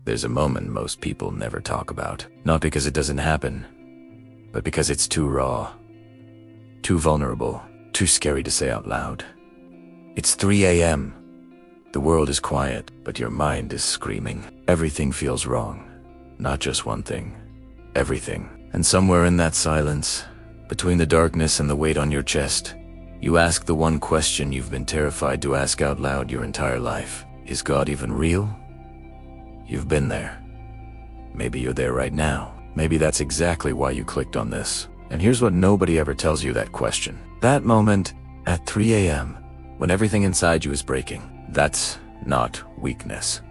There's a moment most people never talk about. Not because it doesn't happen, but because it's too raw, too vulnerable, too scary to say out loud. It's 3 a.m. The world is quiet, but your mind is screaming. Everything feels wrong. Not just one thing. Everything. And somewhere in that silence, between the darkness and the weight on your chest, you ask the one question you've been terrified to ask out loud your entire life. Is God even real? You've been there. Maybe you're there right now. Maybe that's exactly why you clicked on this. And here's what nobody ever tells you that question. That moment at 3 a.m. when everything inside you is breaking, that's not weakness.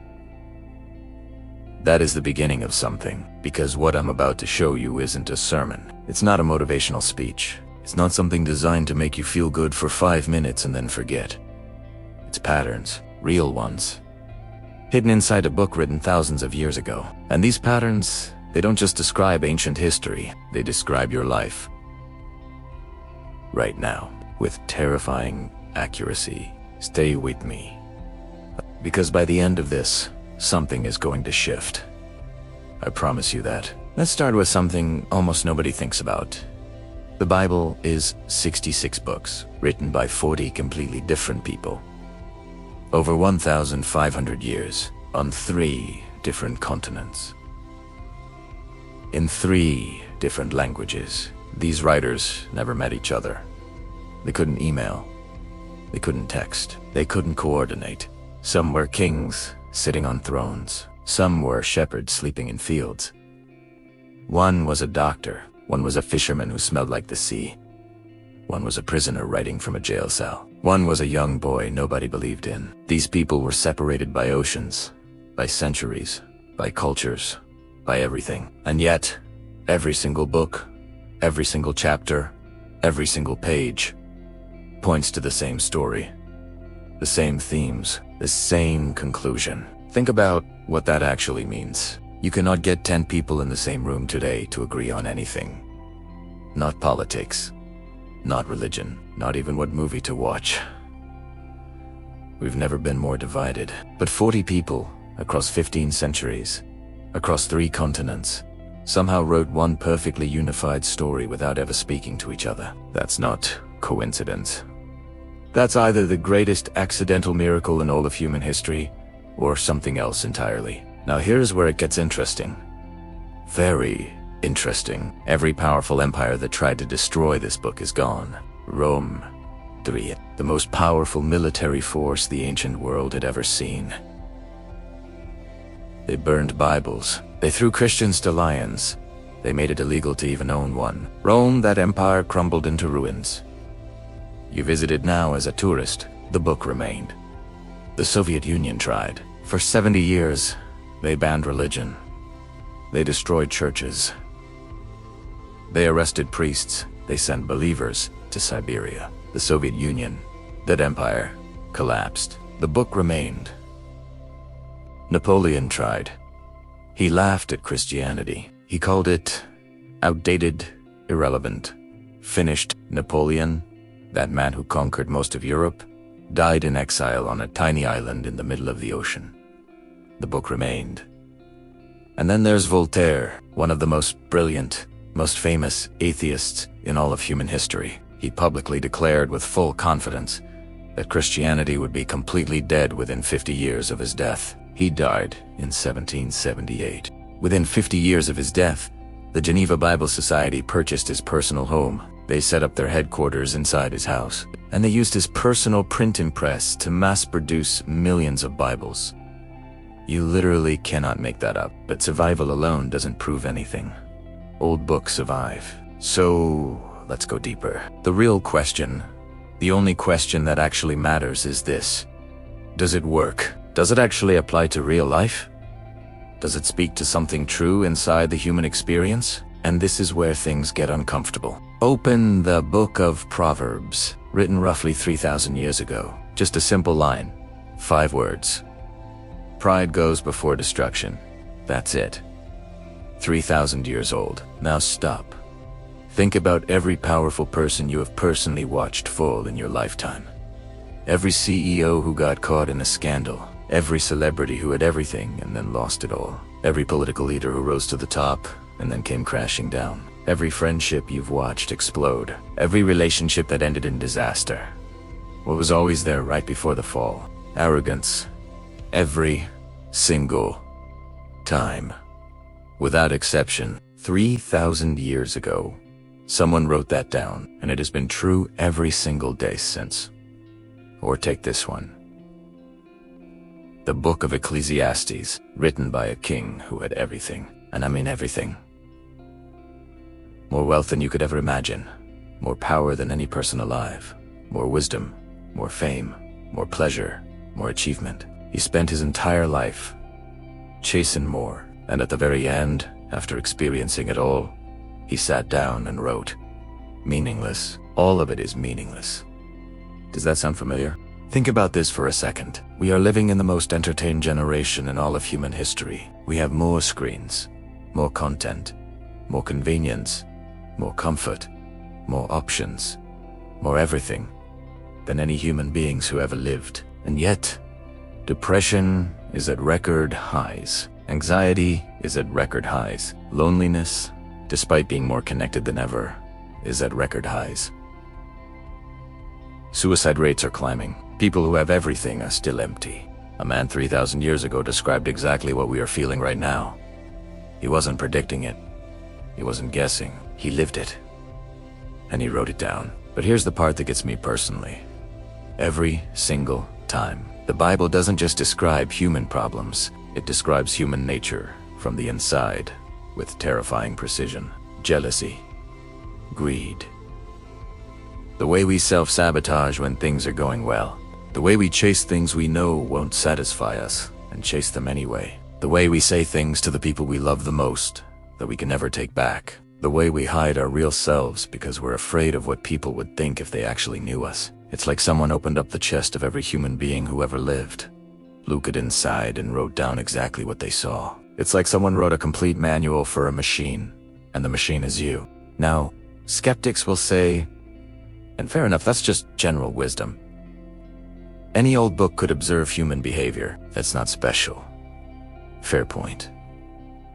That is the beginning of something, because what I'm about to show you isn't a sermon. It's not a motivational speech. It's not something designed to make you feel good for 5 minutes and then forget. It's patterns, real ones, hidden inside a book written thousands of years ago. And these patterns, they don't just describe ancient history, they describe your life. Right now, with terrifying accuracy. Stay with me. Because by the end of this, something is going to shift. I promise you that. Let's start with something almost nobody thinks about. The Bible is 66 books, written by 40 completely different people. Over 1,500 years, on 3 different continents. In 3 different languages. These writers never met each other. They couldn't email. They couldn't text. They couldn't coordinate. Some were kings sitting on thrones. Some were shepherds sleeping in fields. One was a doctor. One was a fisherman who smelled like the sea. One was a prisoner writing from a jail cell. One was a young boy nobody believed in. These people were separated by oceans, by centuries, by cultures, by everything. And yet, every single book, every single chapter, every single page points to the same story, the same themes, the same conclusion. Think about what that actually means. You cannot get 10 people in the same room today to agree on anything. Not politics, not religion, not even what movie to watch. We've never been more divided. But 40 people, across 15 centuries, across 3 continents, somehow wrote one perfectly unified story without ever speaking to each other. That's not coincidence. That's either the greatest accidental miracle in all of human history, or something else entirely. Now here's where it gets interesting. Very interesting. Every powerful empire that tried to destroy this book is gone. Rome, 3, the most powerful military force the ancient world had ever seen. They burned Bibles. They threw Christians to lions. They made it illegal to even own one. Rome, that empire, crumbled into ruins. You visit it now as a tourist, the book remained. The Soviet Union tried. For 70 years, they banned religion. They destroyed churches. They arrested priests. They sent believers to Siberia. The Soviet Union, that empire, collapsed. The book remained. Napoleon tried. He laughed at Christianity. He called it outdated, irrelevant, finished. Napoleon, that man who conquered most of Europe, died in exile on a tiny island in the middle of the ocean. The book remained. And then there's Voltaire, one of the most brilliant, most famous atheists in all of human history. He publicly declared with full confidence that Christianity would be completely dead within 50 years of his death. He died in 1778. Within 50 years of his death, the Geneva Bible Society purchased his personal home. They set up their headquarters inside his house, and they used his personal printing press to mass-produce millions of Bibles. You literally cannot make that up, but survival alone doesn't prove anything. Old books survive. So, let's go deeper. The real question, the only question that actually matters is this. Does it work? Does it actually apply to real life? Does it speak to something true inside the human experience? And this is where things get uncomfortable. Open the book of Proverbs, written roughly 3,000 years ago. Just a simple line, 5 words. Pride goes before destruction. That's it. 3,000 years old. Now stop. Think about every powerful person you have personally watched fall in your lifetime. Every CEO who got caught in a scandal. Every celebrity who had everything and then lost it all. Every political leader who rose to the top and then came crashing down. Every friendship you've watched explode. Every relationship that ended in disaster. What was always there right before the fall? Arrogance. Every single time. Without exception. 3,000 years ago. Someone wrote that down, and it has been true every single day since. Or take this one. The Book of Ecclesiastes, written by a king who had everything, and I mean everything. More wealth than you could ever imagine, more power than any person alive, more wisdom, more fame, more pleasure, more achievement. He spent his entire life chasing more, and at the very end, after experiencing it all, he sat down and wrote, "Meaningless. All of it is meaningless." Does that sound familiar? Think about this for a second. We are living in the most entertained generation in all of human history. We have more screens, more content, more convenience, more comfort, more options, more everything than any human beings who ever lived. And yet, depression is at record highs. Anxiety is at record highs. Loneliness, despite being more connected than ever, is at record highs. Suicide rates are climbing. People who have everything are still empty. A man 3,000 years ago described exactly what we are feeling right now. He wasn't predicting it. He wasn't guessing. He lived it. And he wrote it down. But here's the part that gets me personally. Every single time. The Bible doesn't just describe human problems. It describes human nature from the inside with terrifying precision. Jealousy. Greed. The way we self-sabotage when things are going well. The way we chase things we know won't satisfy us and chase them anyway. The way we say things to the people we love the most that we can never take back. The way we hide our real selves because we're afraid of what people would think if they actually knew us. It's like someone opened up the chest of every human being who ever lived, looked inside and wrote down exactly what they saw. It's like someone wrote a complete manual for a machine, and the machine is you. Now, skeptics will say, and fair enough, that's just general wisdom. Any old book could observe human behavior. That's not special. Fair point.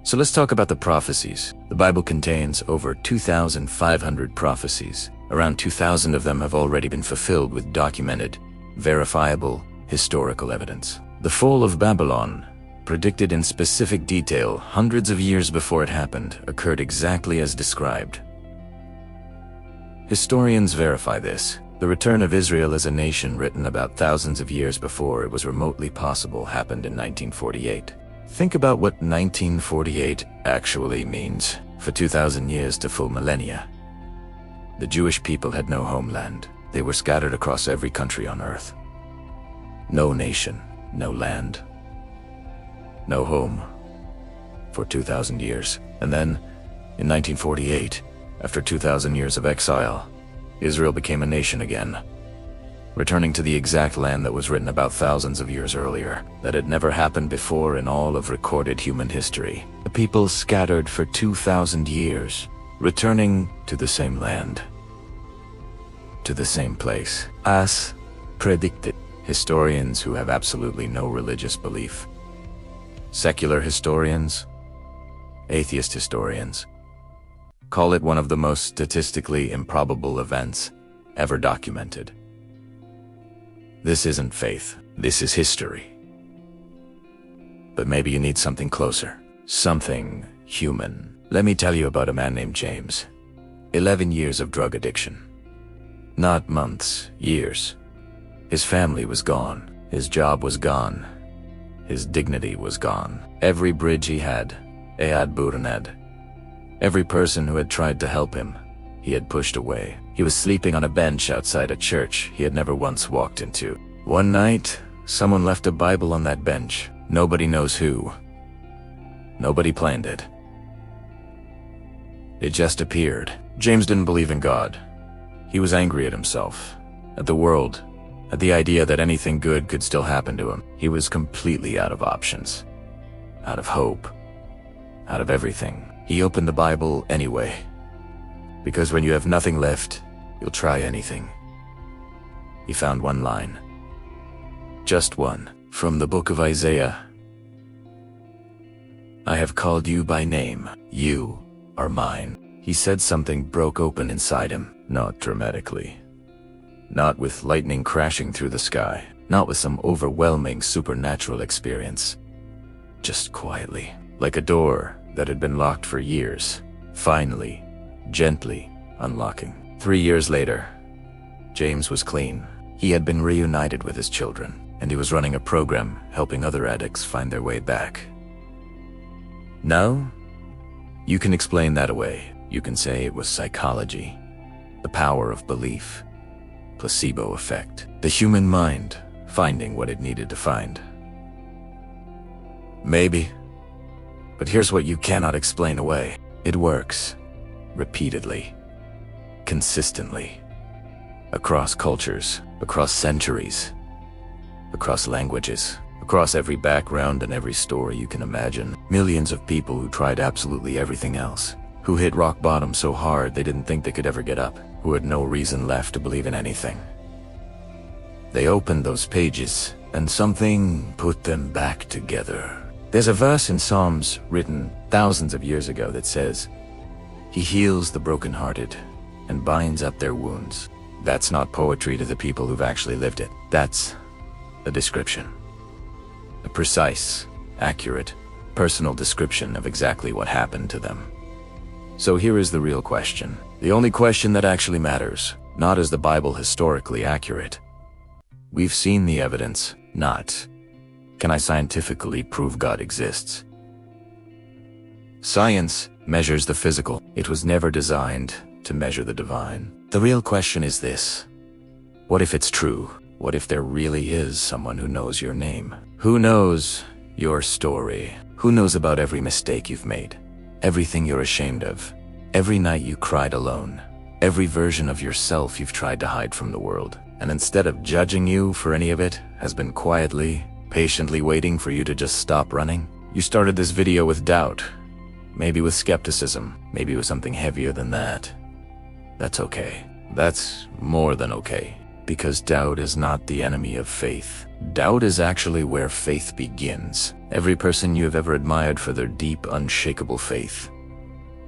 So let's talk about the prophecies. The Bible contains over 2,500 prophecies. Around 2,000 of them have already been fulfilled with documented, verifiable, historical evidence. The fall of Babylon, predicted in specific detail hundreds of years before it happened, occurred exactly as described. Historians verify this. The return of Israel as a nation, written about thousands of years before it was remotely possible, happened in 1948. Think about what 1948 actually means. For 2,000 years to full millennia, the Jewish people had no homeland. They were scattered across every country on earth. No nation, no land, no home for 2,000 years. And then, in 1948, after 2,000 years of exile, Israel became a nation again, returning to the exact land that was written about thousands of years earlier. That had never happened before in all of recorded human history. The people scattered for 2,000 years, returning to the same land, to the same place, as predicted. Historians who have absolutely no religious belief, secular historians, atheist historians, call it one of the most statistically improbable events ever documented. This isn't faith, this is history. But maybe you need something closer, something human. Let me tell you about a man named James. 11 years of drug addiction. Not months, years. His family was gone, his job was gone, his dignity was gone. Every bridge he had burned. Every person who had tried to help him, he had pushed away. He was sleeping on a bench outside a church he had never once walked into. One night, someone left a Bible on that bench. Nobody knows who. Nobody planned it. It just appeared. James didn't believe in God. He was angry at himself, at the world, at the idea that anything good could still happen to him. He was completely out of options, out of hope, out of everything. He opened the Bible anyway, because when you have nothing left, you'll try anything. He found one line. Just one. From the book of Isaiah. I have called you by name. You are mine. He said something broke open inside him, not dramatically. Not with lightning crashing through the sky, not with some overwhelming supernatural experience. Just quietly, like a door that had been locked for years, finally, gently unlocking. 3 years later, James was clean. He had been reunited with his children, and he was running a program helping other addicts find their way back. Now, you can explain that away. You can say it was psychology, the power of belief, placebo effect, the human mind finding what it needed to find. Maybe. But here's what you cannot explain away. It works. Repeatedly. Consistently. Across cultures, across centuries, across languages, across every background and every story you can imagine. Millions of people who tried absolutely everything else, who hit rock bottom so hard they didn't think they could ever get up, who had no reason left to believe in anything. They opened those pages, and something put them back together. There's a verse in Psalms written thousands of years ago that says, "He heals the brokenhearted and binds up their wounds." That's not poetry to the people who've actually lived it. That's a description. A precise, accurate, personal description of exactly what happened to them. So here is the real question. The only question that actually matters. Not is the Bible historically accurate. We've seen the evidence. Not, can I scientifically prove God exists? Science measures the physical. It was never designed to measure the divine. The real question is this. What if it's true? What if there really is someone who knows your name? Who knows your story? Who knows about every mistake you've made? Everything you're ashamed of? Every night you cried alone? Every version of yourself you've tried to hide from the world? And instead of judging you for any of it, has been quietly, patiently waiting for you to just stop running? You started this video with doubt. Maybe with skepticism. Maybe with something heavier than that. That's okay. That's more than okay. Because doubt is not the enemy of faith. Doubt is actually where faith begins. Every person you have ever admired for their deep, unshakable faith,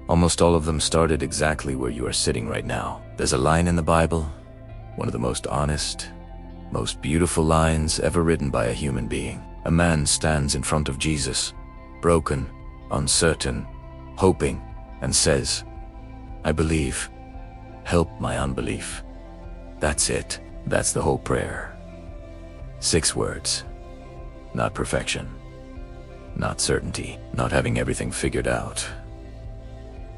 almost all of them started exactly where you are sitting right now. There's a line in the Bible, one of the most honest, most beautiful lines ever written by a human being. A man stands in front of Jesus, broken, uncertain, hoping, and says, "I believe. Help my unbelief." That's it. That's the whole prayer. 6 words. Not perfection. Not certainty. Not having everything figured out.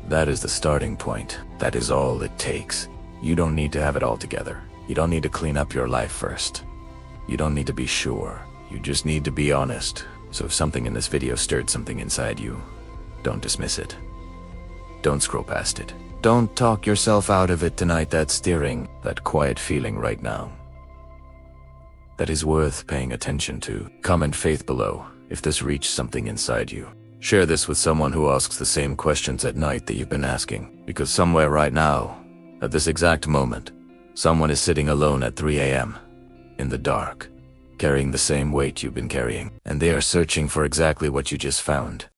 That is the starting point. That is all it takes. You don't need to have it all together. You don't need to clean up your life first. You don't need to be sure. You just need to be honest. So if something in this video stirred something inside you, don't dismiss it. Don't scroll past it. Don't talk yourself out of it tonight. That steering, that quiet feeling right now, that is worth paying attention to. Comment faith below if this reached something inside you. Share this with someone who asks the same questions at night that you've been asking. Because somewhere right now, at this exact moment, someone is sitting alone at 3 a.m. in the dark, carrying the same weight you've been carrying. And they are searching for exactly what you just found.